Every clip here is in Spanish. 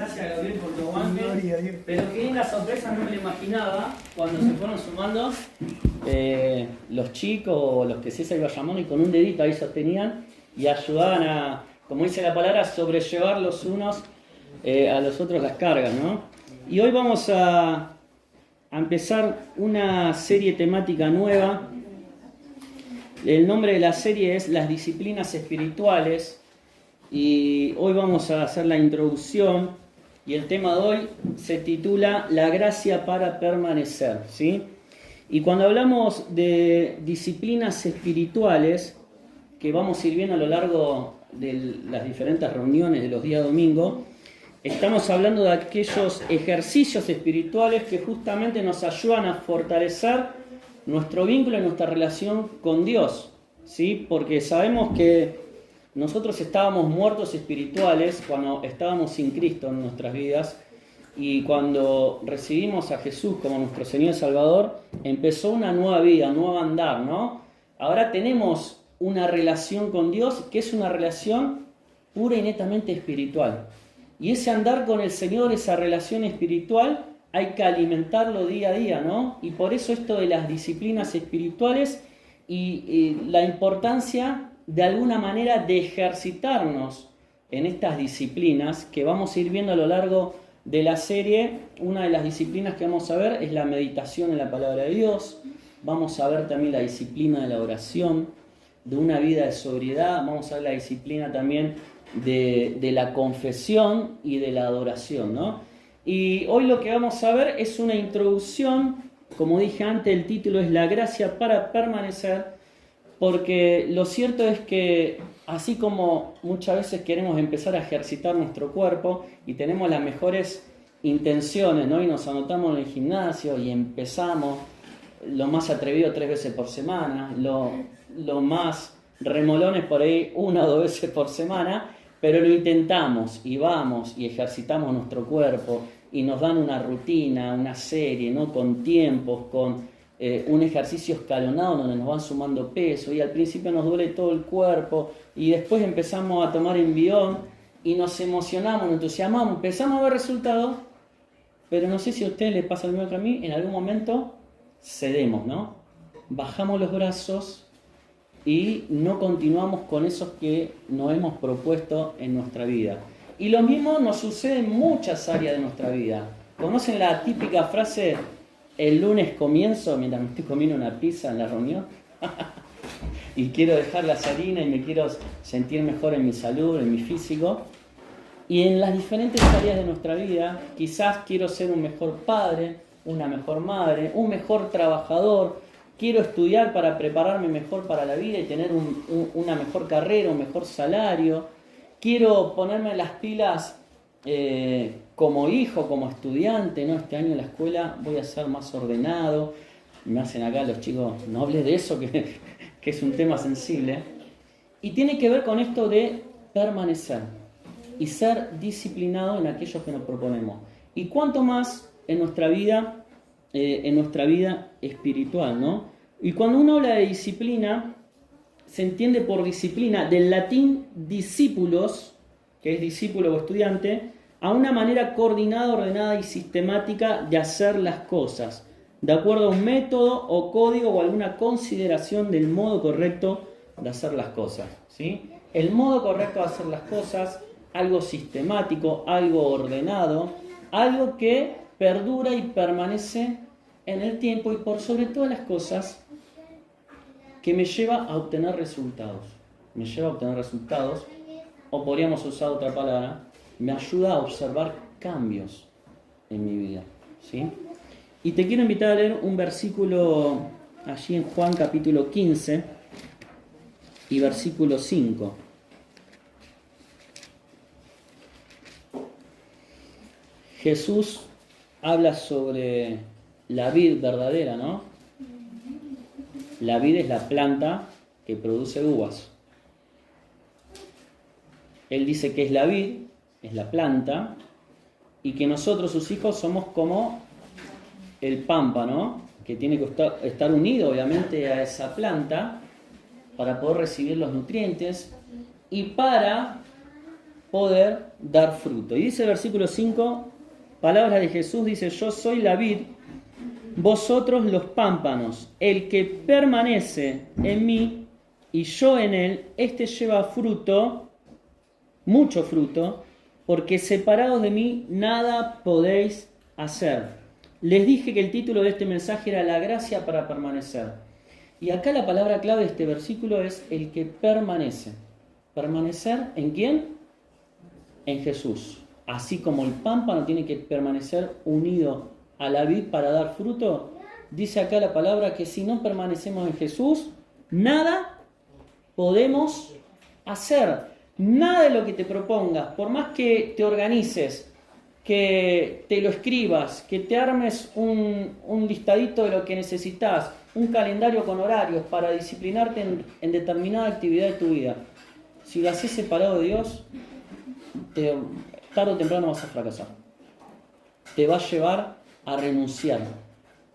Gracias, Gabriel, por tu aguante. Pero qué linda sorpresa, no me lo imaginaba cuando se fueron sumando los chicos o los que César iba llamando y con un dedito ahí sostenían y ayudaban a, como dice la palabra, sobrellevar los unos a los otros las cargas, ¿no? Y hoy vamos a empezar una serie temática nueva. El nombre de la serie es Las disciplinas espirituales. Y hoy vamos a hacer la introducción y el tema de hoy se titula La gracia para permanecer, ¿sí? Y cuando hablamos de disciplinas espirituales, que vamos a ir viendo a lo largo de las diferentes reuniones de los días domingo, estamos hablando de aquellos ejercicios espirituales que justamente nos ayudan a fortalecer nuestro vínculo y nuestra relación con Dios, ¿sí? Porque sabemos que nosotros estábamos muertos espirituales cuando estábamos sin Cristo en nuestras vidas y cuando recibimos a Jesús como nuestro Señor y Salvador, empezó una nueva vida, un nuevo andar, ¿no? Ahora tenemos una relación con Dios que es una relación pura y netamente espiritual. Y ese andar con el Señor, esa relación espiritual, hay que alimentarlo día a día, ¿no? Y por eso esto de las disciplinas espirituales y la importancia de alguna manera de ejercitarnos en estas disciplinas que vamos a ir viendo a lo largo de la serie. Una de las disciplinas que vamos a ver es la meditación en la palabra de Dios. Vamos a ver también la disciplina de la oración, de una vida de sobriedad. Vamos a ver la disciplina también de la confesión y de la adoración, ¿no? Y hoy lo que vamos a ver es una introducción. Como dije antes, el título es La gracia para permanecer. Porque lo cierto es que así como muchas veces queremos empezar a ejercitar nuestro cuerpo y tenemos las mejores intenciones, ¿no? Y nos anotamos en el gimnasio y empezamos lo más atrevido 3 veces por semana, lo más remolones por ahí 1 o 2 veces por semana, pero lo intentamos y vamos y ejercitamos nuestro cuerpo y nos dan una rutina, una serie, ¿no? Con tiempos, con un ejercicio escalonado donde nos van sumando peso y al principio nos duele todo el cuerpo y después empezamos a tomar envión y nos emocionamos, nos entusiasmamos, empezamos a ver resultados, pero no sé si a ustedes les pasa lo mismo que a mí, en algún momento cedemos, ¿no? Bajamos los brazos y no continuamos con eso que nos hemos propuesto en nuestra vida. Y lo mismo nos sucede en muchas áreas de nuestra vida. ¿Conocen la típica frase: el lunes comienzo mientras me estoy comiendo una pizza en la reunión y quiero dejar la harina y me quiero sentir mejor en mi salud, en mi físico? Y en las diferentes áreas de nuestra vida, quizás quiero ser un mejor padre, una mejor madre, un mejor trabajador, quiero estudiar para prepararme mejor para la vida y tener una mejor carrera, un mejor salario, quiero ponerme las pilas como hijo, como estudiante, ¿no? Este año en la escuela voy a ser más ordenado. Me hacen acá los chicos, no hables de eso, que es un tema sensible. Y tiene que ver con esto de permanecer y ser disciplinado en aquellos que nos proponemos. Y cuanto más en nuestra vida espiritual, ¿no? Y cuando uno habla de disciplina, se entiende por disciplina del latín discípulos, que es discípulo o estudiante, a una manera coordinada, ordenada y sistemática de hacer las cosas, de acuerdo a un método o código o alguna consideración del modo correcto de hacer las cosas, ¿sí? El modo correcto de hacer las cosas, algo sistemático, algo ordenado, algo que perdura y permanece en el tiempo y por sobre todas las cosas que me lleva a obtener resultados. Me lleva a obtener resultados, o podríamos usar otra palabra, me ayuda a observar cambios en mi vida, ¿sí? Y te quiero invitar a leer un versículo allí en Juan capítulo 15 y versículo 5. Jesús habla sobre la vid verdadera, ¿no? La vid es la planta que produce uvas. Él dice que es la vid, es la planta, y que nosotros, sus hijos, somos como el pámpano, que tiene que estar unido, obviamente, a esa planta para poder recibir los nutrientes y para poder dar fruto. Y dice el versículo 5, palabras de Jesús, dice: yo soy la vid, vosotros los pámpanos. El que permanece en mí y yo en él, este lleva fruto, mucho fruto, porque separados de mí nada podéis hacer. Les dije que el título de este mensaje era la gracia para permanecer. Y acá la palabra clave de este versículo es el que permanece. ¿Permanecer en quién? En Jesús. Así como el pámpano tiene que permanecer unido a la vid para dar fruto, dice acá la palabra que si no permanecemos en Jesús, nada podemos hacer. Nada de lo que te propongas, por más que te organices, que te lo escribas, que te armes un listadito de lo que necesitas, un calendario con horarios para disciplinarte en determinada actividad de tu vida. Si lo haces separado de Dios, tarde o temprano vas a fracasar. Te va a llevar a renunciar.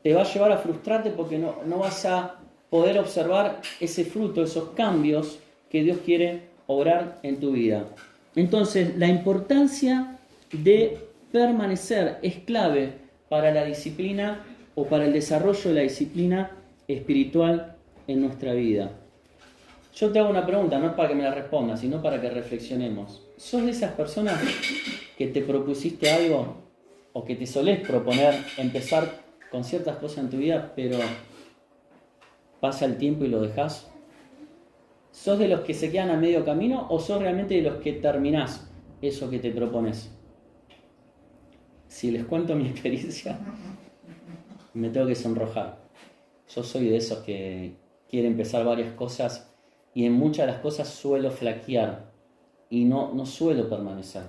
Te va a llevar a frustrarte porque no vas a poder observar ese fruto, esos cambios que Dios quiere obrar en tu vida. Entonces, la importancia de permanecer es clave para la disciplina o para el desarrollo de la disciplina espiritual en nuestra vida. Yo te hago una pregunta, no es para que me la respondas, sino para que reflexionemos. ¿Sos de esas personas que te propusiste algo o que te solés proponer empezar con ciertas cosas en tu vida, pero pasa el tiempo y lo dejás? ¿Sos de los que se quedan a medio camino o sos realmente de los que terminás eso que te propones? Si les cuento mi experiencia, me tengo que sonrojar. Yo soy de esos que quiere empezar varias cosas y en muchas de las cosas suelo flaquear y no suelo permanecer.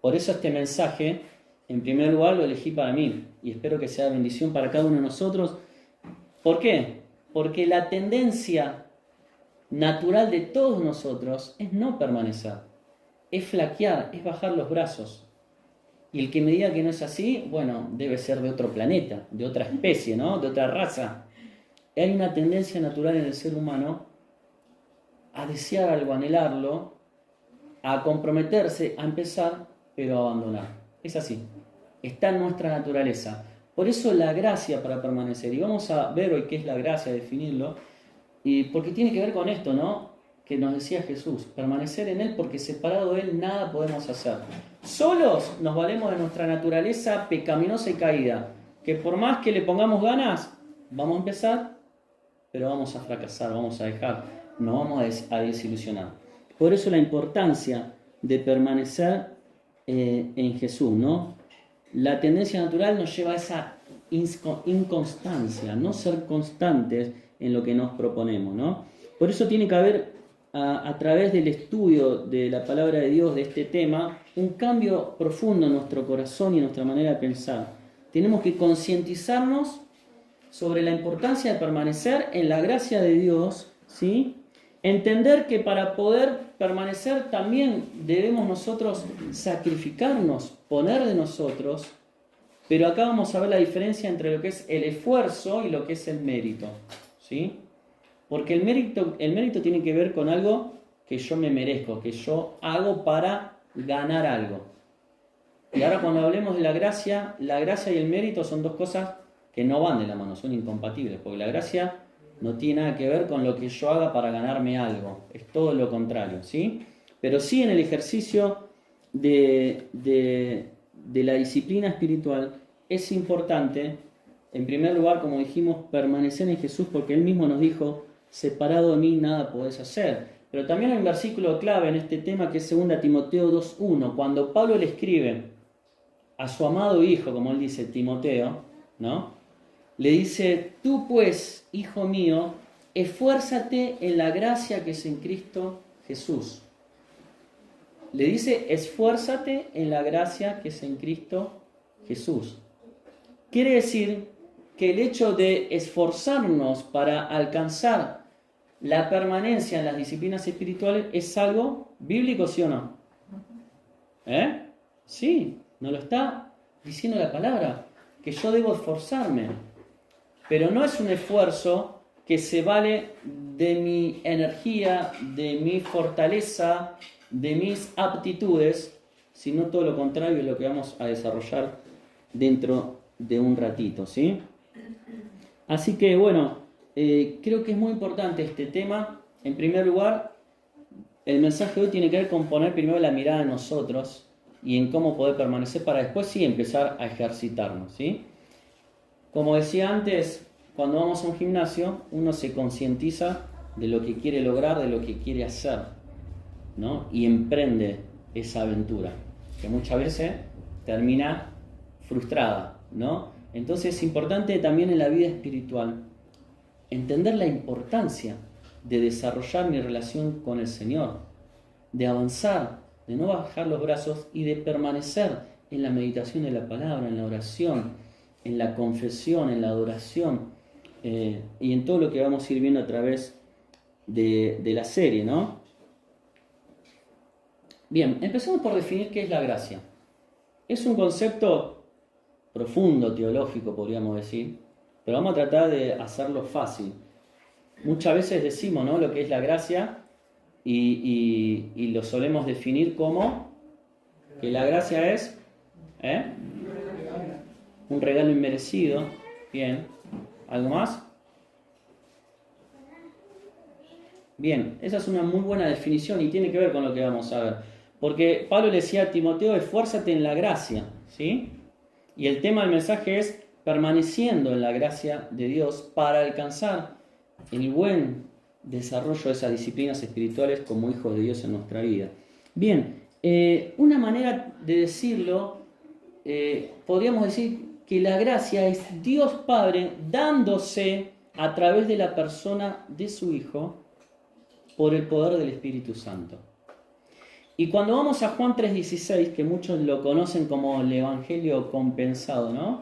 Por eso este mensaje, en primer lugar, lo elegí para mí y espero que sea bendición para cada uno de nosotros. ¿Por qué? Porque la tendencia natural de todos nosotros es no permanecer, es flaquear, es bajar los brazos. Y el que me diga que no es así, bueno, debe ser de otro planeta, de otra especie, ¿no? De otra raza. Hay una tendencia natural en el ser humano a desear algo, a anhelarlo, a comprometerse, a empezar, pero a abandonar. Es así. Está en nuestra naturaleza. Por eso la gracia para permanecer. Y vamos a ver hoy qué es la gracia, definirlo. Y porque tiene que ver con esto, ¿no? Que nos decía Jesús, permanecer en Él porque separado de Él nada podemos hacer. Solos nos valemos de nuestra naturaleza pecaminosa y caída, que por más que le pongamos ganas, vamos a empezar, pero vamos a fracasar, vamos a dejar, nos vamos a desilusionar. Por eso la importancia de permanecer en Jesús, ¿no? La tendencia natural nos lleva a esa inconstancia, no ser constantes en lo que nos proponemos, ¿no? Por eso tiene que haber a través del estudio de la palabra de Dios de este tema, un cambio profundo en nuestro corazón y en nuestra manera de pensar. Tenemos que concientizarnos sobre la importancia de permanecer en la gracia de Dios, ¿sí? Entender que para poder permanecer también debemos nosotros sacrificarnos, poner de nosotros, pero acá vamos a ver la diferencia entre lo que es el esfuerzo y lo que es el mérito, ¿sí? Porque el mérito tiene que ver con algo que yo me merezco, que yo hago para ganar algo. Y ahora cuando hablemos de la gracia y el mérito son dos cosas que no van de la mano, son incompatibles, porque la gracia no tiene nada que ver con lo que yo haga para ganarme algo, es todo lo contrario, ¿sí? Pero sí en el ejercicio de la disciplina espiritual es importante, en primer lugar, como dijimos, permanecer en Jesús, porque Él mismo nos dijo, separado de mí nada podés hacer. Pero también hay un versículo clave en este tema que es 2 Timoteo 2:1, cuando Pablo le escribe a su amado hijo, como él dice, Timoteo, ¿no? Le dice, tú pues, hijo mío, esfuérzate en la gracia que es en Cristo Jesús. Le dice, esfuérzate en la gracia que es en Cristo Jesús. Quiere decir que el hecho de esforzarnos para alcanzar la permanencia en las disciplinas espirituales es algo bíblico, ¿sí o no? Sí, nos lo está diciendo la palabra, que yo debo esforzarme. Pero no es un esfuerzo que se vale de mi energía, de mi fortaleza, de mis aptitudes, sino todo lo contrario de lo que vamos a desarrollar dentro de un ratito, ¿sí? Así que bueno, creo que es muy importante este tema. En primer lugar, el mensaje de hoy tiene que ver con poner primero la mirada en nosotros y en cómo poder permanecer para después sí empezar a ejercitarnos, ¿sí? Como decía antes, cuando vamos a un gimnasio, uno se concientiza de lo que quiere lograr, de lo que quiere hacer, ¿no? Y emprende esa aventura, que muchas veces termina frustrada, ¿no? Entonces es importante también en la vida espiritual entender la importancia de desarrollar mi relación con el Señor, de avanzar, de no bajar los brazos y de permanecer en la meditación de la palabra, en la oración, en la confesión, en la adoración y en todo lo que vamos a ir viendo a través de la serie, ¿no? Bien, empecemos por definir qué es la gracia. Es un concepto profundo, teológico, podríamos decir, pero vamos a tratar de hacerlo fácil. Muchas veces decimos, ¿no?, lo que es la gracia y lo solemos definir como que la gracia es un regalo inmerecido. Bien, ¿algo más? Bien, esa es una muy buena definición y tiene que ver con lo que vamos a ver. Porque Pablo le decía a Timoteo, esfuérzate en la gracia, ¿sí? Y el tema del mensaje es permaneciendo en la gracia de Dios para alcanzar el buen desarrollo de esas disciplinas espirituales como hijos de Dios en nuestra vida. Bien, una manera de decirlo, podríamos decir que la gracia es Dios Padre dándose a través de la persona de su Hijo por el poder del Espíritu Santo. Y cuando vamos a Juan 3:16, que muchos lo conocen como el Evangelio compensado, ¿no?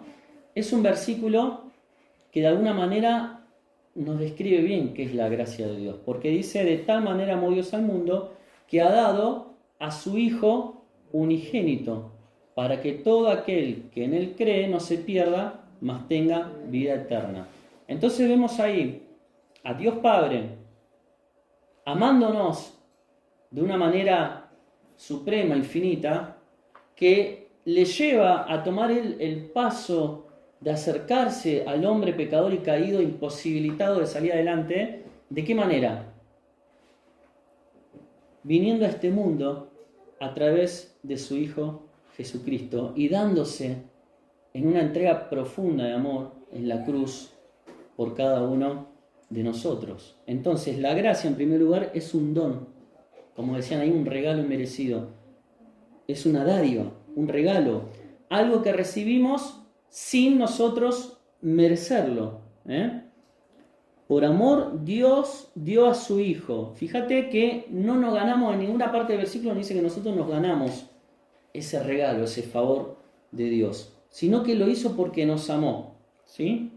Es un versículo que de alguna manera nos describe bien qué es la gracia de Dios, porque dice, de tal manera amó Dios al mundo que ha dado a su Hijo unigénito, para que todo aquel que en Él cree no se pierda, mas tenga vida eterna. Entonces vemos ahí a Dios Padre amándonos de una manera suprema, infinita, que le lleva a tomar el paso de acercarse al hombre pecador y caído, imposibilitado de salir adelante. ¿De qué manera? Viniendo a este mundo a través de su Hijo Jesucristo y dándose en una entrega profunda de amor en la cruz por cada uno de nosotros. Entonces, la gracia, en primer lugar, es un don. Como decían ahí, un regalo inmerecido. Es una dádiva, un regalo. Algo que recibimos sin nosotros merecerlo. Por amor, Dios dio a su Hijo. Fíjate que no nos ganamos, en ninguna parte del versículo no dice que nosotros nos ganamos ese regalo, ese favor de Dios, sino que lo hizo porque nos amó, ¿sí?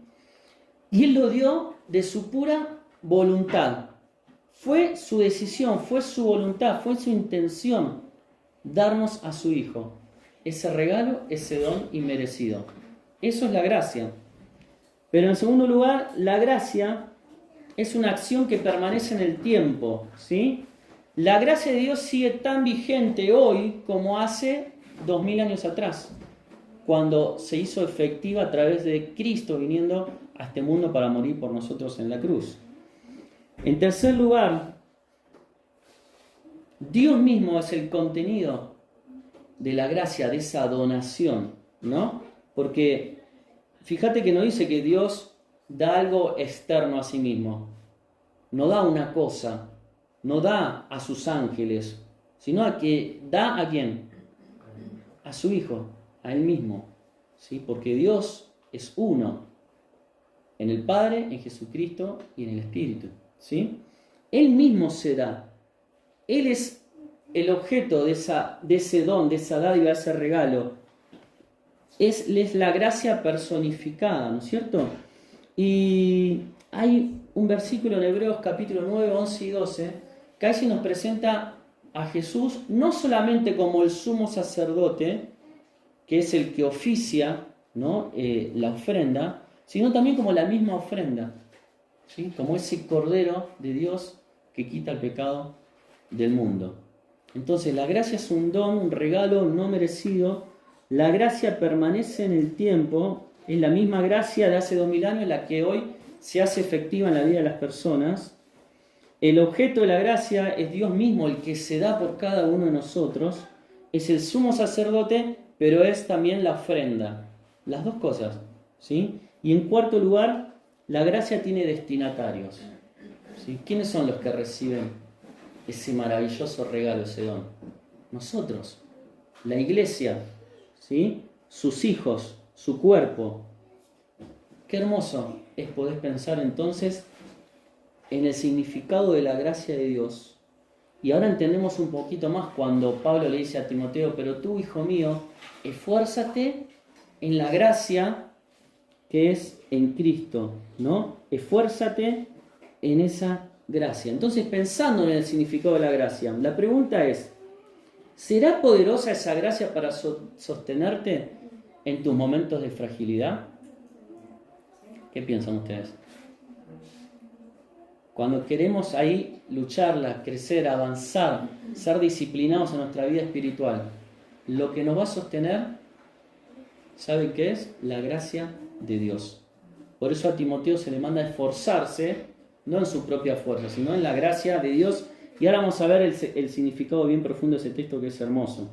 Y Él lo dio de su pura voluntad. Fue su decisión, fue su voluntad, fue su intención darnos a su Hijo. Ese regalo, ese don inmerecido. Eso es la gracia. Pero en segundo lugar, la gracia es una acción que permanece en el tiempo, ¿sí? La gracia de Dios sigue tan vigente hoy como hace 2000 años atrás, cuando se hizo efectiva a través de Cristo viniendo a este mundo para morir por nosotros en la cruz. En tercer lugar, Dios mismo es el contenido de la gracia, de esa donación, ¿no? Porque fíjate que no dice que Dios da algo externo a sí mismo, no da una cosa, no da a sus ángeles, sino a que da a quién, a su Hijo, a Él mismo, ¿sí? Porque Dios es uno, en el Padre, en Jesucristo y en el Espíritu, ¿sí? Él mismo se da, Él es el objeto de ese don, de esa dádiva, de ese regalo. Es la gracia personificada, ¿no es cierto? Y hay un versículo en Hebreos capítulo 9, 11 y 12 que ahí se nos presenta a Jesús no solamente como el sumo sacerdote, que es el que oficia, ¿no?, la ofrenda, sino también como la misma ofrenda, ¿sí? Como ese Cordero de Dios que quita el pecado del mundo. Entonces la gracia es un don, un regalo no merecido. La gracia permanece en el tiempo. Es la misma gracia de hace 2000 años la que hoy se hace efectiva en la vida de las personas. El objeto de la gracia es Dios mismo, el que se da por cada uno de nosotros. Es el sumo sacerdote, pero es también la ofrenda. Las dos cosas, ¿sí? Y en cuarto lugar, la gracia tiene destinatarios, ¿sí? ¿Quiénes son los que reciben ese maravilloso regalo, ese don? Nosotros, la iglesia, ¿sí? Sus hijos, su cuerpo. Qué hermoso es poder pensar entonces en el significado de la gracia de Dios. Y ahora entendemos un poquito más cuando Pablo le dice a Timoteo: pero tú, hijo mío, esfuérzate en la gracia que es en Cristo, ¿no? Esfuérzate en esa gracia. Entonces, pensando en el significado de la gracia, la pregunta es: ¿será poderosa esa gracia para sostenerte en tus momentos de fragilidad? ¿Qué piensan ustedes? Cuando queremos ahí lucharla, crecer, avanzar, ser disciplinados en nuestra vida espiritual, lo que nos va a sostener, ¿saben qué es? La gracia de Dios. Por eso a Timoteo se le manda a esforzarse, no en su propia fuerza, sino en la gracia de Dios. Y ahora vamos a ver el significado bien profundo de ese texto, que es hermoso.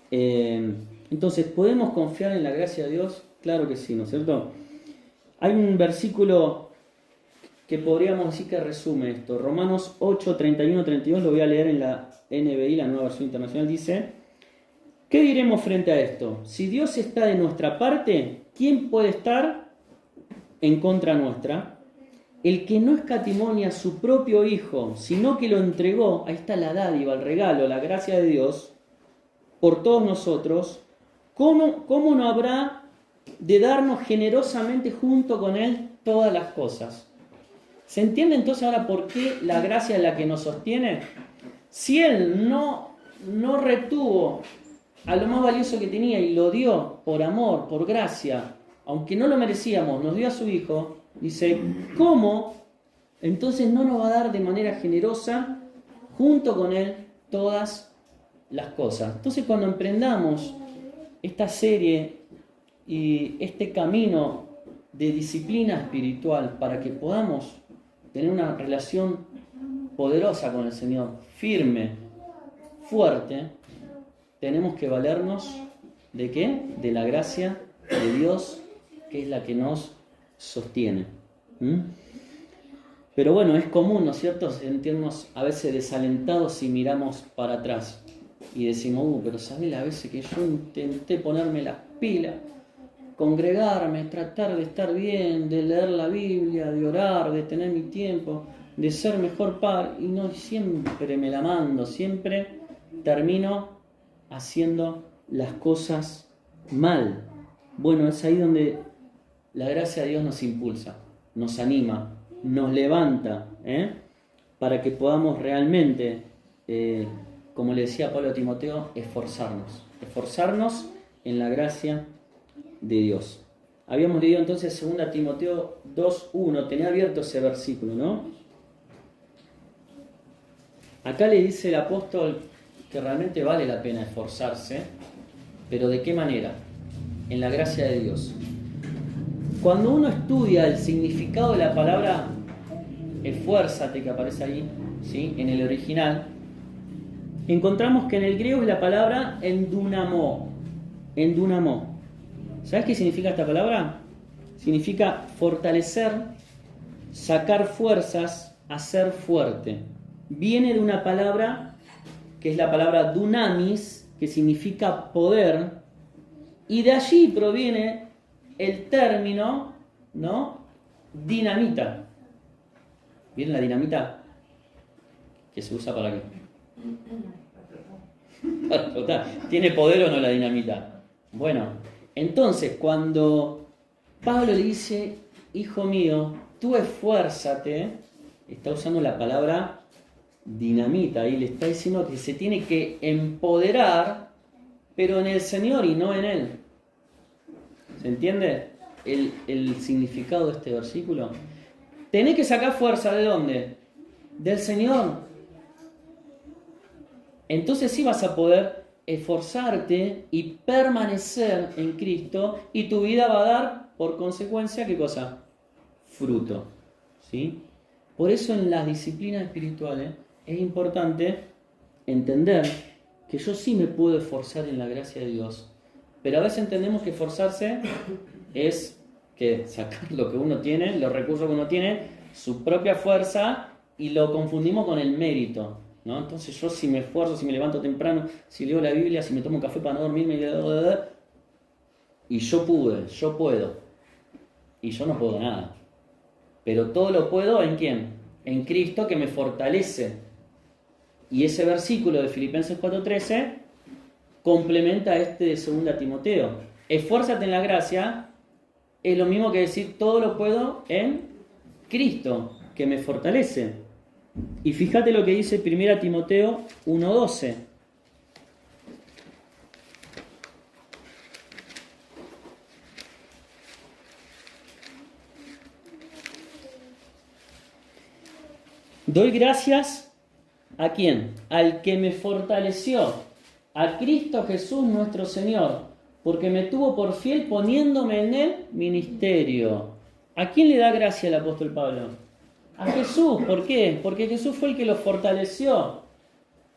Entonces, ¿podemos confiar en la gracia de Dios? Claro que sí, ¿no es cierto? Hay un versículo que podríamos decir que resume esto. Romanos 8, 31, 32, lo voy a leer en la NBI, la Nueva Versión Internacional, dice: ¿qué diremos frente a esto? Si Dios está de nuestra parte, ¿quién puede estar en contra nuestra? El que no escatimó ni a su propio Hijo, sino que lo entregó, ahí está la dádiva, el regalo, la gracia de Dios, por todos nosotros, ¿cómo no habrá de darnos generosamente junto con Él todas las cosas? ¿Se entiende entonces ahora por qué la gracia es la que nos sostiene? Si Él no retuvo a lo más valioso que tenía y lo dio por amor, por gracia, aunque no lo merecíamos, nos dio a su Hijo, dice, ¿cómo entonces no nos va a dar de manera generosa junto con Él todas las cosas? Entonces, cuando emprendamos esta serie y este camino de disciplina espiritual para que podamos tener una relación poderosa con el Señor, firme, fuerte, tenemos que valernos ¿de qué? De la gracia de Dios, que es la que nos sostiene. Pero bueno, es común, ¿no es cierto?, sentirnos a veces desalentados si miramos para atrás y decimos, pero ¿sabes las veces que yo intenté ponerme las pilas, congregarme, tratar de estar bien, de leer la Biblia, de orar, de tener mi tiempo, de ser mejor padre, y no, siempre me la mando, siempre termino haciendo las cosas mal? Bueno, es ahí donde la gracia de Dios nos impulsa, nos anima, nos levanta, para que podamos realmente, como le decía Pablo a Timoteo, esforzarnos en la gracia de Dios. Habíamos leído entonces 2 Timoteo 2:1, tenía abierto ese versículo, ¿no? Acá le dice el apóstol que realmente vale la pena esforzarse, pero ¿de qué manera? En la gracia de Dios. Cuando uno estudia el significado de la palabra esfuérzate, que aparece ahí, ¿sí?, en el original, encontramos que en el griego es la palabra endunamó. ¿Sabes qué significa esta palabra? Significa fortalecer, sacar fuerzas, hacer fuerte. Viene de una palabra que es la palabra dunamis, que significa poder, y de allí proviene el término, ¿no?, dinamita. ¿Vieron la dinamita? ¿Que se usa para qué? Para explotar. ¿Tiene poder o no la dinamita? Bueno, entonces cuando Pablo le dice, hijo mío, tú esfuérzate, está usando la palabra dinamita y le está diciendo que se tiene que empoderar, pero en el Señor y no en Él. ¿Se entiende el significado de este versículo? Tenés que sacar fuerza, ¿de dónde? Del Señor. entonces sí vas a poder esforzarte y permanecer en Cristo, y tu vida va a dar, por consecuencia, ¿qué cosa? Fruto. ¿Sí? Por eso en las disciplinas espirituales es importante entender que yo sí me puedo esforzar en la gracia de Dios, pero a veces entendemos que esforzarse es que sacar lo que uno tiene, los recursos que uno tiene, su propia fuerza, y lo confundimos con el mérito, ¿no? Entonces yo si me esfuerzo, si me levanto temprano, si leo la Biblia, si me tomo un café para no dormirme, y yo puedo, y yo no puedo nada. Pero todo lo puedo ¿en quién? En Cristo, que me fortalece. Y ese versículo de Filipenses 4:13 complementa este de 2 Timoteo. Esfuérzate en la gracia es lo mismo que decir todo lo puedo en Cristo, que me fortalece. Y fíjate lo que dice 1 Timoteo 1:12. Doy gracias ¿a quién? Al que me fortaleció, a Cristo Jesús nuestro Señor, porque me tuvo por fiel poniéndome en el ministerio. ¿A quién le da gracia el apóstol Pablo? A Jesús. ¿Por qué? Porque Jesús fue el que lo fortaleció.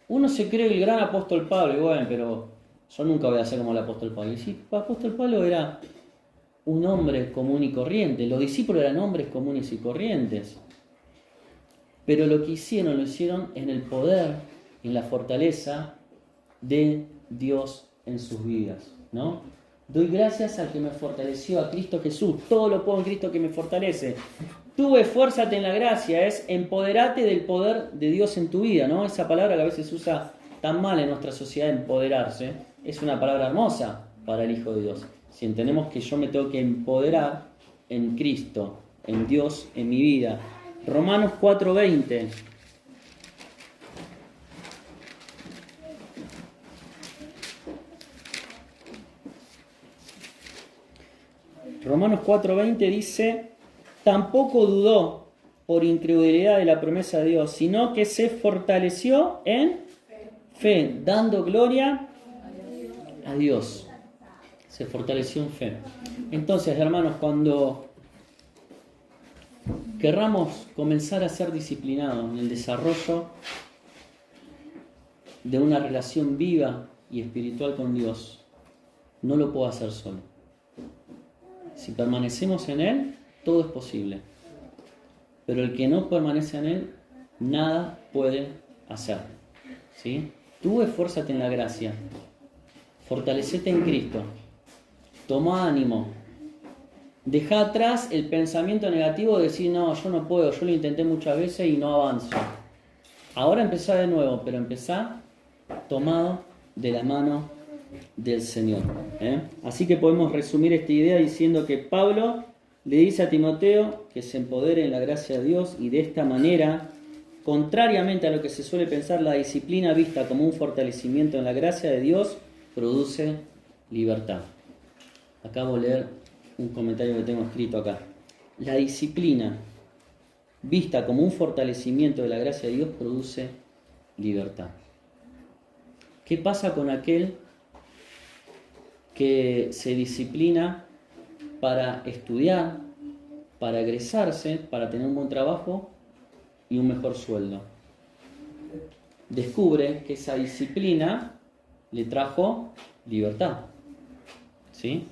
Uno se cree el gran apóstol Pablo, y bueno, pero yo nunca voy a ser como el apóstol Pablo. Y sí, el apóstol Pablo era un hombre común y corriente, los discípulos eran hombres comunes y corrientes. Pero lo que hicieron, lo hicieron en el poder, en la fortaleza de Dios en sus vidas, ¿no? Doy gracias al que me fortaleció, a Cristo Jesús. Todo lo puedo en Cristo que me fortalece. Tú esfuérzate en la gracia, es empoderate del poder de Dios en tu vida, ¿no? Esa palabra que a veces se usa tan mal en nuestra sociedad, empoderarse, es una palabra hermosa para el Hijo de Dios. Si entendemos que yo me tengo que empoderar en Cristo, en Dios, en mi vida. Romanos 4:20. Romanos 4:20 dice: tampoco dudó por incredulidad de la promesa de Dios, sino que se fortaleció en fe, dando gloria a Dios. Se fortaleció en fe. Entonces, hermanos, cuando querramos comenzar a ser disciplinados en el desarrollo de una relación viva y espiritual con Dios, no lo puedo hacer solo. Si permanecemos en Él, todo es posible. Pero el que no permanece en Él, nada puede hacer. ¿Sí? Tú esfuérzate en la gracia. Fortalecete en Cristo. Toma ánimo. Deja atrás el pensamiento negativo de decir, no, yo no puedo, yo lo intenté muchas veces y no avanzo. Ahora empezá de nuevo, pero empezá tomado de la mano del Señor. Así que podemos resumir esta idea diciendo que Pablo le dice a Timoteo que se empodere en la gracia de Dios, y de esta manera, contrariamente a lo que se suele pensar, la disciplina vista como un fortalecimiento en la gracia de Dios produce libertad. Acabo de leer un comentario que tengo escrito acá. La disciplina vista como un fortalecimiento de la gracia de Dios produce libertad. ¿Qué pasa con aquel que se disciplina para estudiar, para egresarse, para tener un buen trabajo y un mejor sueldo? Descubre que esa disciplina le trajo libertad. ¿Sí?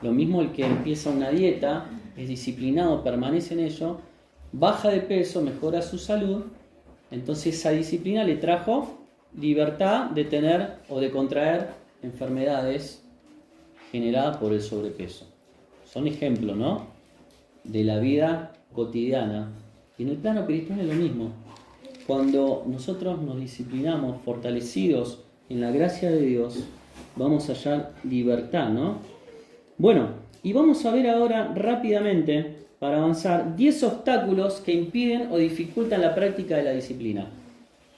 Lo mismo el que empieza una dieta, es disciplinado, permanece en ello, baja de peso, mejora su salud, entonces esa disciplina le trajo libertad de tener o de contraer enfermedades generadas por el sobrepeso. Son ejemplos, ¿no?, de la vida cotidiana. Y en el plano espiritual es lo mismo. Cuando nosotros nos disciplinamos, fortalecidos en la gracia de Dios, vamos a hallar libertad, ¿no? Bueno, y vamos a ver ahora rápidamente, para avanzar, 10 obstáculos que impiden o dificultan la práctica de la disciplina.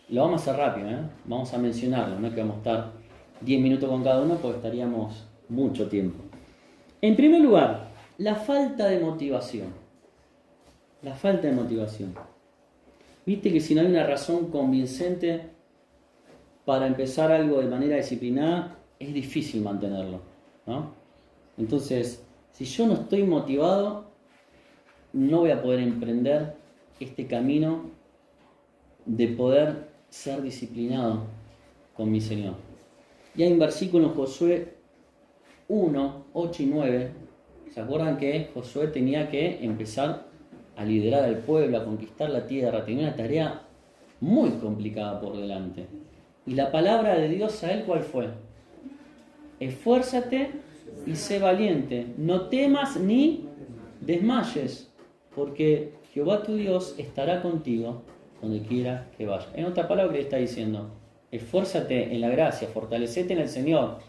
Lo vamos a hacer rápido, Vamos a mencionarlo, no es que vamos a estar 10 minutos con cada uno, porque estaríamos mucho tiempo. En primer lugar, la falta de motivación. La falta de motivación. Viste que si no hay una razón convincente para empezar algo de manera disciplinada, es difícil mantenerlo, ¿no? Entonces, si yo no estoy motivado, no voy a poder emprender este camino de poder ser disciplinado con mi Señor. Y hay un versículo en Josué 1, 8 y 9. ¿Se acuerdan que Josué tenía que empezar a liderar al pueblo, a conquistar la tierra? Tenía una tarea muy complicada por delante. Y la palabra de Dios a él, ¿cuál fue? Esfuérzate y sé valiente. No temas ni desmayes, porque Jehová tu Dios estará contigo donde quiera que vayas. En otra palabra, le está diciendo: esfuérzate en la gracia, fortalecete en el Señor.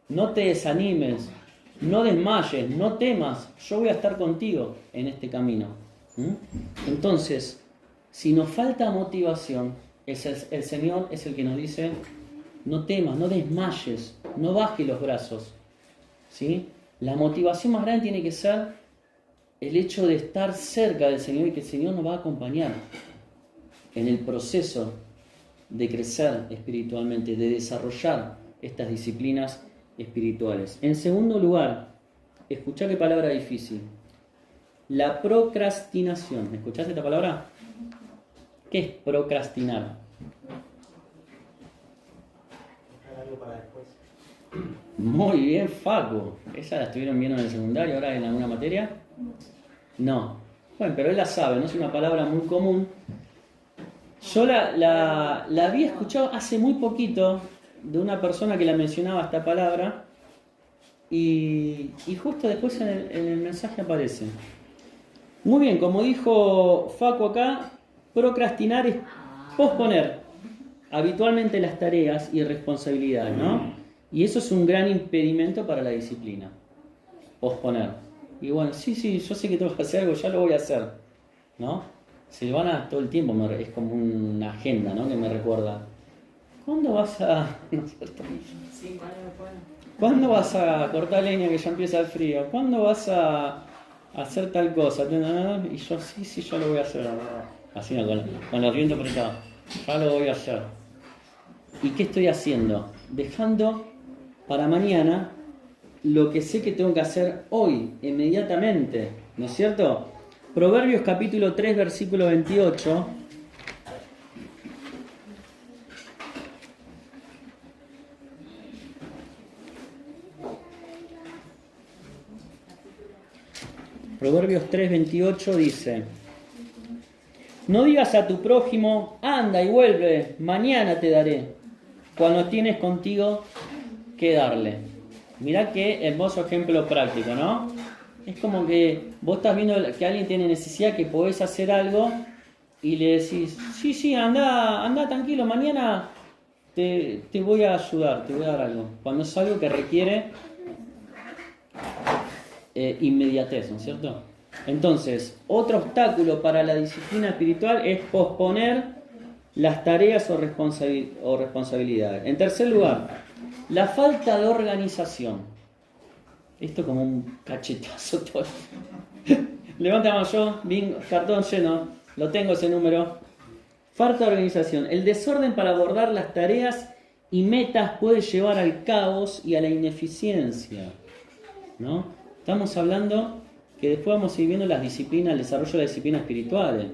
No te desanimes, no desmayes, no temas. Yo voy a estar contigo en este camino. Entonces, si nos falta motivación, el Señor es el que nos dice: no temas, no desmayes, no bajes los brazos. ¿Sí? La motivación más grande tiene que ser el hecho de estar cerca del Señor y que el Señor nos va a acompañar en el proceso de crecer espiritualmente, de desarrollar estas disciplinas espirituales. En segundo lugar, escuchá qué palabra difícil: la procrastinación. ¿Escuchaste esta palabra? ¿Qué es procrastinar? Dejar algo para después. Muy bien, Facu. ¿Esa la estuvieron viendo en el secundario ahora en alguna materia? No. Bueno, pero él la sabe, no es una palabra muy común. Yo la había escuchado hace muy poquito de una persona que la mencionaba esta palabra y justo después en el mensaje aparece. Muy bien, como dijo Facu acá, procrastinar es posponer habitualmente las tareas y responsabilidades, ¿no? Y eso es un gran impedimento para la disciplina, posponer. Y bueno, sí, yo sé que tengo que hacer algo, ya lo voy a hacer, ¿no? Silvana todo el tiempo es como una agenda, ¿no? Que me recuerda: ¿cuándo vas a...? ¿No es cierto? Sí, ¿Cuándo vas a cortar leña que ya empieza el frío? ¿Cuándo vas a hacer tal cosa? Y yo, sí, yo lo voy a hacer. Así, ¿no? Con los dientes apretados. Ya lo voy a hacer. ¿Y qué estoy haciendo? Dejando para mañana lo que sé que tengo que hacer hoy, inmediatamente. ¿No es cierto? Proverbios capítulo 3, versículo 28. Proverbios 3, 28 dice: no digas a tu prójimo: anda y vuelve, mañana te daré, cuando tienes contigo que darle. Mirá qué hermoso ejemplo práctico, ¿no? Es como que vos estás viendo que alguien tiene necesidad, que podés hacer algo y le decís: sí, anda tranquilo, mañana te voy a ayudar, te voy a dar algo. Cuando es algo que requiere inmediatez, ¿no es cierto? Entonces, otro obstáculo para la disciplina espiritual es posponer las tareas o responsabilidades. En tercer lugar, la falta de organización. Esto como un cachetazo todo. Levanta la mano yo, cartón lleno, lo tengo ese número. Falta de organización. El desorden para abordar las tareas y metas puede llevar al caos y a la ineficiencia, ¿no? Estamos hablando que después vamos a ir viendo las disciplinas, el desarrollo de las disciplinas espirituales.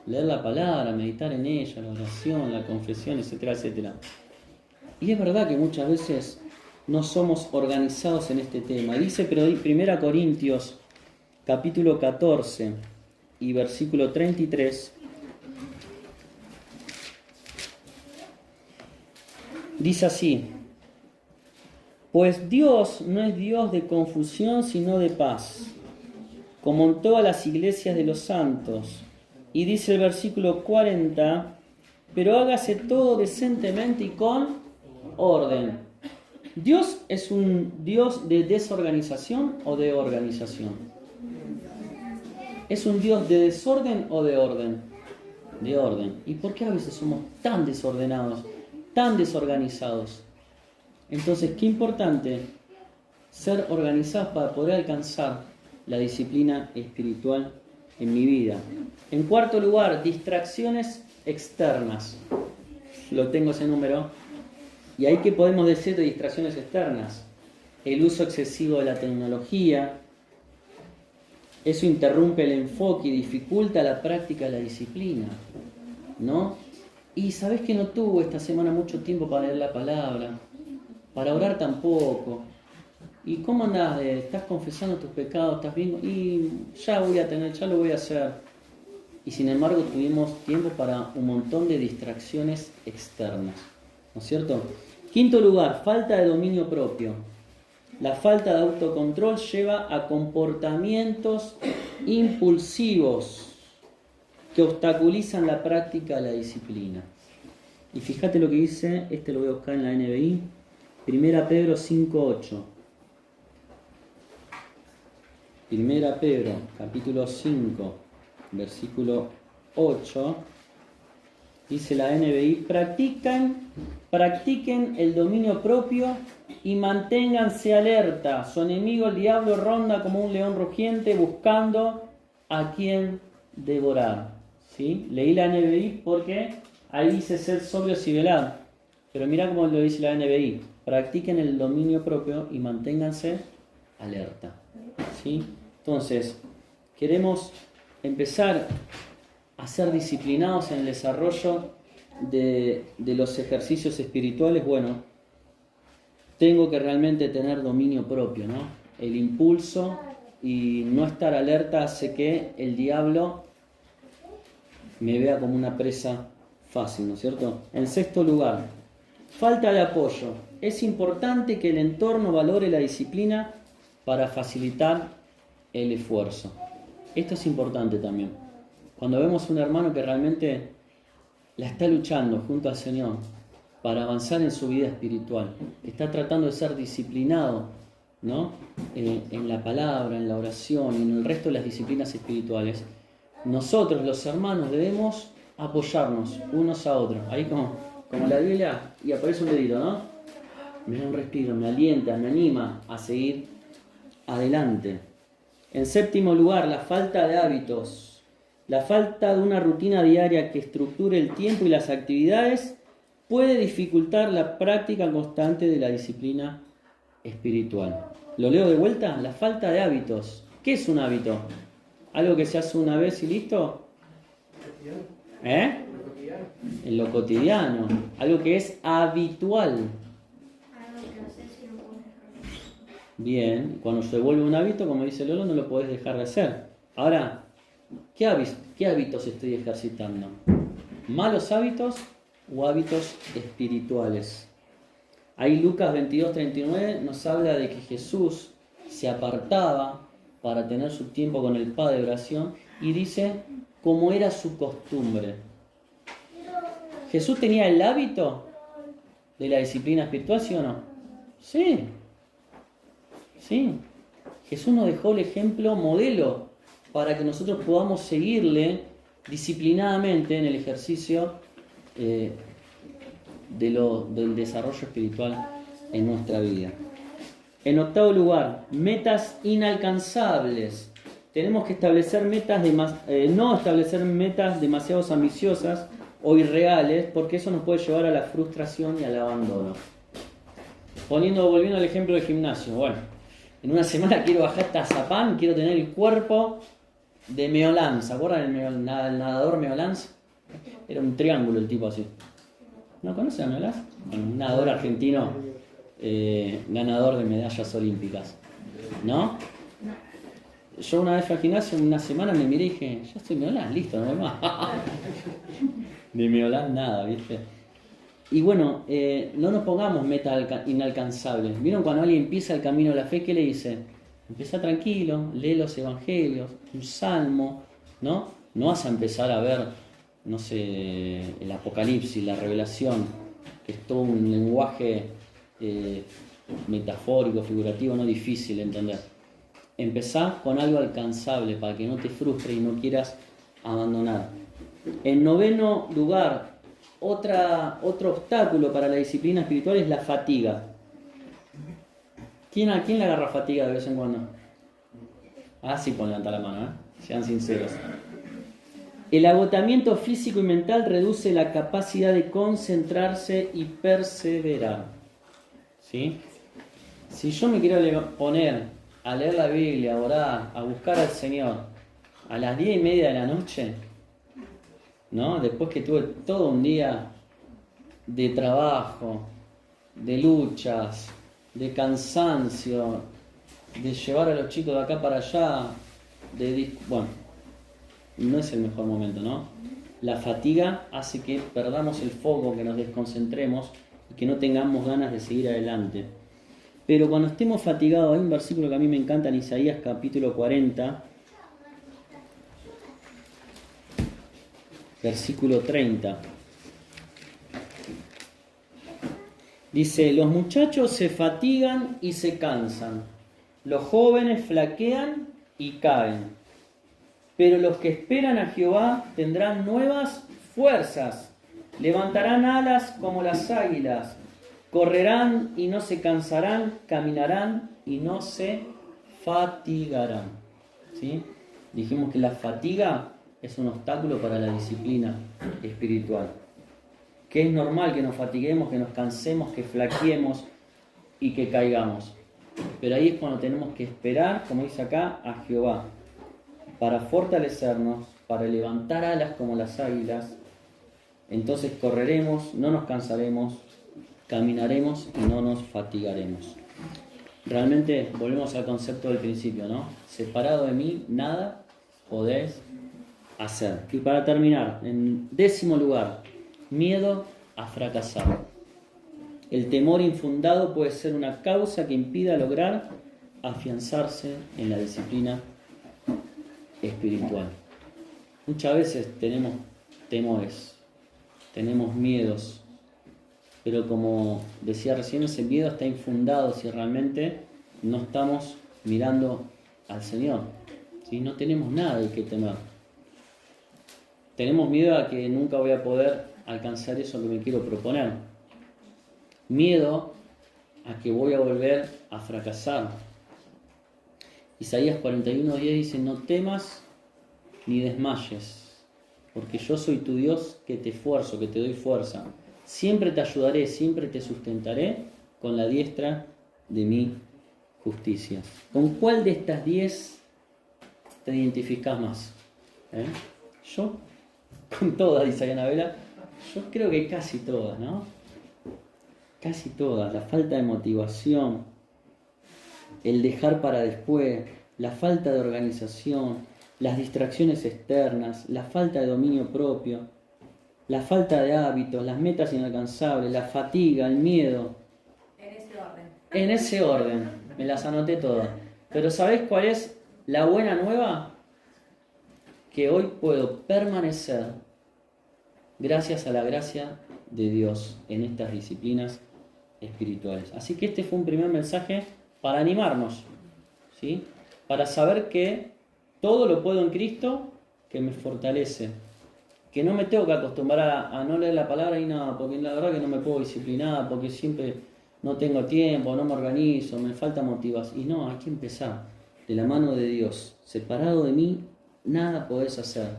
Leer la palabra, meditar en ella, la oración, la confesión, etcétera, etcétera. Y es verdad que muchas veces no somos organizados en este tema. Dice 1 Corintios capítulo 14 y versículo 33. Dice así: pues Dios no es Dios de confusión, sino de paz, como en todas las iglesias de los santos. Y dice el versículo 40: pero hágase todo decentemente y con orden. ¿Dios es un Dios de desorganización o de organización? ¿Es un Dios de desorden o de orden? De orden. ¿Y por qué a veces somos tan desordenados, tan desorganizados? Entonces, qué importante ser organizados para poder alcanzar la disciplina espiritual en mi vida. En cuarto lugar, distracciones externas. Lo tengo ese número. ¿Y ahí qué podemos decir de distracciones externas? El uso excesivo de la tecnología. Eso interrumpe el enfoque y dificulta la práctica de la disciplina, ¿no? Y sabés que no tuve esta semana mucho tiempo para leer la palabra, para orar tampoco. ¿Y cómo andás? ¿Estás confesando tus pecados? ¿Estás bien? Y ya lo voy a hacer. Y sin embargo tuvimos tiempo para un montón de distracciones externas, ¿no es cierto? Quinto lugar, falta de dominio propio. La falta de autocontrol lleva a comportamientos impulsivos que obstaculizan la práctica de la disciplina. Y fíjate lo que dice, lo voy a buscar en la NBI, 1 Pedro 5:8. 1 Pedro, capítulo 5, versículo 8, dice la NBI, practiquen el dominio propio y manténganse alerta. Su enemigo, el diablo, ronda como un león rugiente buscando a quien devorar. ¿Sí? Leí la NBI porque ahí dice ser sobrios y velar. Pero mira cómo lo dice la NBI. Practiquen el dominio propio y manténganse alerta. ¿Sí? Entonces, queremos empezar a ser disciplinados en el desarrollo de los ejercicios espirituales. Bueno, tengo que realmente tener dominio propio, ¿no? El impulso y no estar alerta hace que el diablo me vea como una presa fácil, ¿no es cierto? En sexto lugar, falta de apoyo. Es importante que el entorno valore la disciplina para facilitar el esfuerzo. Esto es importante también. Cuando vemos un hermano que realmente la está luchando junto al Señor para avanzar en su vida espiritual, está tratando de ser disciplinado, ¿no? En la palabra, en la oración y en el resto de las disciplinas espirituales, nosotros los hermanos debemos apoyarnos unos a otros. Ahí como la Biblia, y aparece un dedito, ¿no? Me da un respiro, me alienta, me anima a seguir adelante. En séptimo lugar, la falta de hábitos. La falta de una rutina diaria que estructure el tiempo y las actividades puede dificultar la práctica constante de la disciplina espiritual. ¿Lo leo de vuelta? La falta de hábitos. ¿Qué es un hábito? ¿Algo que se hace una vez y listo? En lo cotidiano. Algo que es habitual. Bien, cuando se vuelve un hábito, como dice Lolo, no lo podés dejar de hacer. Ahora, ¿qué hábitos estoy ejercitando? ¿Malos hábitos o hábitos espirituales? Ahí Lucas 22:39 nos habla de que Jesús se apartaba para tener su tiempo con el Padre de oración y dice como era su costumbre. ¿Jesús tenía el hábito de la disciplina espiritual, sí o no? Sí. Sí. Jesús nos dejó el ejemplo modelo para que nosotros podamos seguirle disciplinadamente en el ejercicio del desarrollo espiritual en nuestra vida. En octavo lugar, metas inalcanzables. Tenemos que establecer no establecer metas demasiado ambiciosas o irreales, porque eso nos puede llevar a la frustración y al abandono. Volviendo al ejemplo del gimnasio. Bueno, en una semana quiero bajar hasta Zapán, quiero tener el cuerpo de Meolán. ¿Se acuerdan del nadador Meolán? Era un triángulo el tipo así. ¿No conocen a Meolán? Un nadador argentino, ganador de medallas olímpicas. ¿No? Yo una vez fui al gimnasio, en una semana me miré y dije, ya estoy Meolán, listo, no hay más. De Meolán nada, ¿viste? Y bueno, no nos pongamos metas inalcanzables. ¿Vieron cuando alguien empieza el camino de la fe? ¿Qué le dice? Empieza tranquilo, lee los evangelios, un salmo, ¿no? No vas a empezar a ver, no sé, el Apocalipsis, la revelación, que es todo un lenguaje metafórico, figurativo, no difícil de entender. Empezá con algo alcanzable para que no te frustre y no quieras abandonar. En noveno lugar, otro obstáculo para la disciplina espiritual es la fatiga. ¿A quién le agarra fatiga de vez en cuando? Ah, sí, pueden levantar la mano, Sean sinceros. El agotamiento físico y mental reduce la capacidad de concentrarse y perseverar. ¿Sí? Si yo me quiero poner a leer la Biblia, a orar, a buscar al Señor a las 10:30 de la noche, ¿no? Después que tuve todo un día de trabajo, de luchas, de cansancio, de llevar a los chicos de acá para allá, bueno, no es el mejor momento, ¿no? La fatiga hace que perdamos el foco, que nos desconcentremos y que no tengamos ganas de seguir adelante. Pero cuando estemos fatigados, hay un versículo que a mí me encanta en Isaías capítulo 40, versículo 30. Dice, los muchachos se fatigan y se cansan, los jóvenes flaquean y caen, pero los que esperan a Jehová tendrán nuevas fuerzas, levantarán alas como las águilas, correrán y no se cansarán, caminarán y no se fatigarán. ¿Sí? Dijimos que la fatiga es un obstáculo para la disciplina espiritual. Que es normal que nos fatiguemos, que nos cansemos, que flaqueemos y que caigamos. Pero ahí es cuando tenemos que esperar, como dice acá, a Jehová, para fortalecernos, para levantar alas como las águilas. Entonces correremos, no nos cansaremos, caminaremos y no nos fatigaremos. Realmente volvemos al concepto del principio, ¿no? Separado de mí, nada podéis hacer. Y para terminar, en 10º lugar, miedo a fracasar. El temor infundado puede ser una causa que impida lograr afianzarse en la disciplina espiritual. Muchas veces tenemos temores, tenemos miedos, pero como decía recién, ese miedo está infundado si realmente no estamos mirando al Señor. ¿Sí? No tenemos nada de qué temer. Tenemos miedo a que nunca voy a poder alcanzar eso que me quiero proponer. Miedo a que voy a volver a fracasar. Isaías 41:10 dice, no temas ni desmayes, porque yo soy tu Dios que te esfuerzo, que te doy fuerza. Siempre te ayudaré, siempre te sustentaré con la diestra de mi justicia. ¿Con cuál de estas 10 te identificas más? Yo, con todas, dice Anabela, yo creo que casi todas, ¿no? Casi todas. La falta de motivación, el dejar para después, la falta de organización, las distracciones externas, la falta de dominio propio, la falta de hábitos, las metas inalcanzables, la fatiga, el miedo. En ese orden. En ese orden, me las anoté todas. Pero ¿sabés cuál es la buena nueva? Que hoy puedo permanecer gracias a la gracia de Dios en estas disciplinas espirituales. Así que este fue un primer mensaje para animarnos, ¿sí? Para saber que todo lo puedo en Cristo que me fortalece. Que no me tengo que acostumbrar a no leer la palabra y nada, porque la verdad que no me puedo disciplinar, porque siempre no tengo tiempo, no me organizo, me falta motivación. Y no, hay que empezar de la mano de Dios. Separado de mí, nada podés hacer.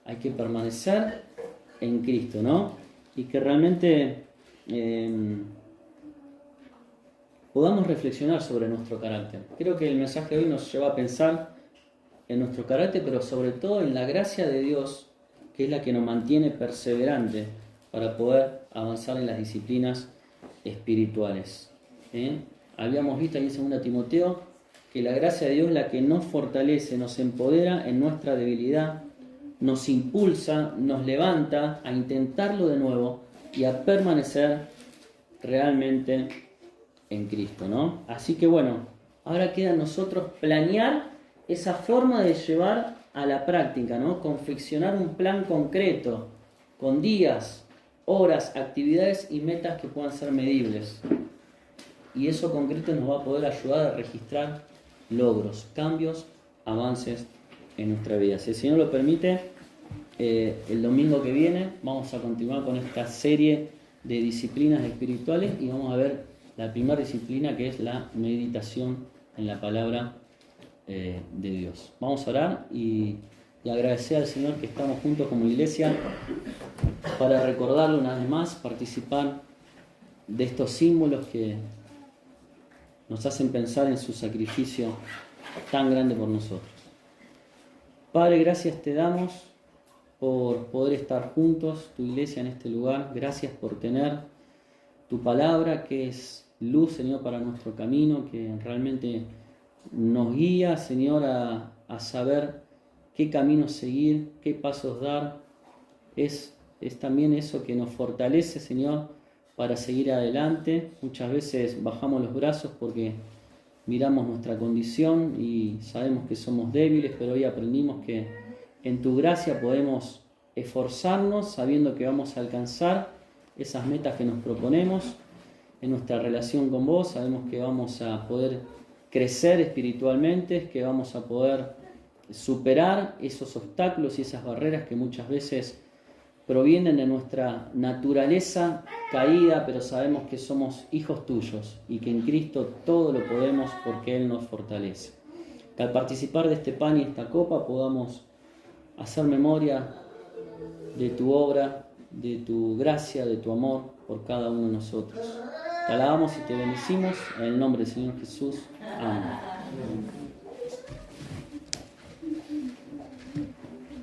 Hay que permanecer en Cristo, ¿no? Y que realmente podamos reflexionar sobre nuestro carácter. Creo que el mensaje de hoy nos lleva a pensar en nuestro carácter, pero sobre todo en la gracia de Dios, que es la que nos mantiene perseverantes para poder avanzar en las disciplinas espirituales. Habíamos visto ahí en 2 Timoteo que la gracia de Dios es la que nos fortalece, nos empodera en nuestra debilidad, nos impulsa, nos levanta a intentarlo de nuevo y a permanecer realmente en Cristo, ¿no? Así que bueno, ahora queda a nosotros planear esa forma de llevar a la práctica, ¿no? Confeccionar un plan concreto, con días, horas, actividades y metas que puedan ser medibles. Y eso concreto nos va a poder ayudar a registrar logros, cambios, avances en nuestra vida. Si el Señor lo permite, el domingo que viene vamos a continuar con esta serie de disciplinas espirituales y vamos a ver la primera disciplina, que es la meditación en la palabra de Dios. Vamos a orar y y agradecer al Señor que estamos juntos como iglesia para recordarlo una vez más, participar de estos símbolos que nos hacen pensar en su sacrificio tan grande por nosotros. Padre, gracias te damos por poder estar juntos, tu iglesia en este lugar. Gracias por tener tu palabra que es luz, Señor, para nuestro camino, que realmente nos guía, Señor, a saber qué camino seguir, qué pasos dar. Es también eso que nos fortalece, Señor, para seguir adelante. Muchas veces bajamos los brazos porque miramos nuestra condición y sabemos que somos débiles, pero hoy aprendimos que en tu gracia podemos esforzarnos sabiendo que vamos a alcanzar esas metas que nos proponemos en nuestra relación con vos. Sabemos que vamos a poder crecer espiritualmente, que vamos a poder superar esos obstáculos y esas barreras que muchas veces provienen de nuestra naturaleza caída, pero sabemos que somos hijos tuyos y que en Cristo todo lo podemos porque Él nos fortalece. Que al participar de este pan y esta copa podamos hacer memoria de tu obra, de tu gracia, de tu amor por cada uno de nosotros. Te alabamos y te bendecimos en el nombre del Señor Jesús. Amén.